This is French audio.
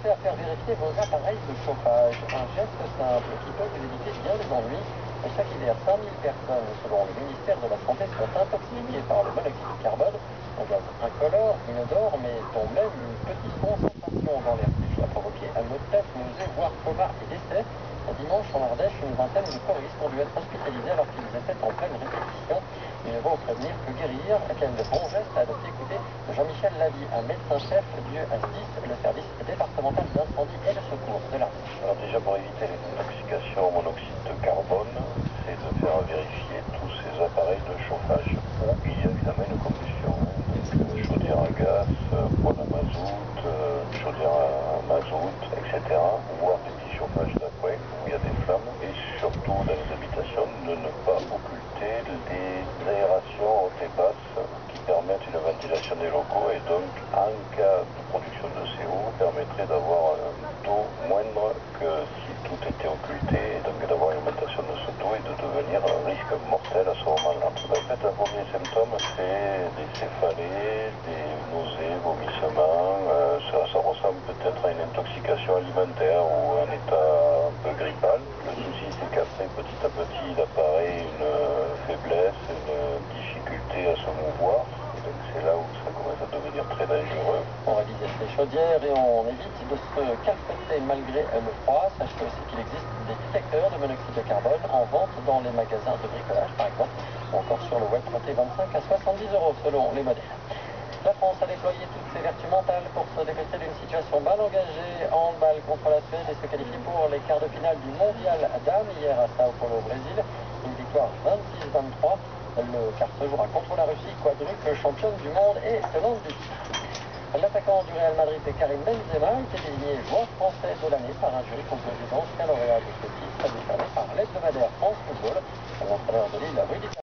penser à faire vérifier vos appareils de chauffage. Un geste simple qui peut vous éviter bien des ennuis. Chaque hiver, 5000 personnes, selon le ministère de la Santé, sont intoxiquées par le monoxyde de carbone, un gaz incolore, inodore, mais dont même une petite concentration dans l'air sèche a provoqué un maux de tête, nausées, voire coma et décès. Dimanche, en Ardèche, une vingtaine de choristes ont dû être hospitalisés alors qu'ils étaient en pleine répétition. Mieux vaut prévenir que guérir. Quel bon geste a adopté, écoutez, Jean-Michel Lavie, un médecin-chef du SDIS, le service départemental d'incendie et de secours de l'Ardèche. Alors déjà, pour éviter les intoxications au monoxyde de carbone, c'est de faire vérifier tous ces appareils de chauffage où il y a évidemment une combustion. Donc, chaudière à gaz, poêle à mazout, chaudière à mazout, etc. Voire des petits chauffages d'appoint où il y a des flammes. Et surtout dans les habitations, de ne pas occulter les aérations hautes et basses qui permettent une ventilation des locaux et donc en cas de production de CO permettrait d'avoir un taux moindre que si tout était occulté et donc d'avoir une augmentation de ce taux et de devenir un risque mortel à ce moment-là. En fait, un premier symptôme, c'est des céphalées, des nausées, vomissements. Ça ressemble peut-être à une intoxication alimentaire ou un état un peu grippal. Le souci, c'est qu'après, petit à petit, il apparaît une faiblesse, une difficulté à se mouvoir. Et donc, c'est là où ça commence à devenir très dangereux. On révise les chaudières et on évite de se calfeutrer malgré le froid. Sachez aussi qu'il existe des détecteurs de monoxyde de carbone en vente dans les magasins de bricolage, par exemple, ou encore sur le web compté 25 à 70 € selon les modèles. La France a déployé toutes ses vertus mentales pour se dépêtrer d'une situation mal engagée en handball contre la Suède et se qualifier pour les quarts de finale du mondial dames hier à Sao Paulo au Brésil. Une victoire 26-23. Le quart se jouera contre la Russie, quadruple championne du monde et tenante du titre. L'attaquant du Real Madrid, Karim Benzema, a été désigné joueur français de l'année par un jury composé d'anciens lauréats de ce titre, décerné par l'hebdomadaire France Football. L'entraîneur de Lille, Rudy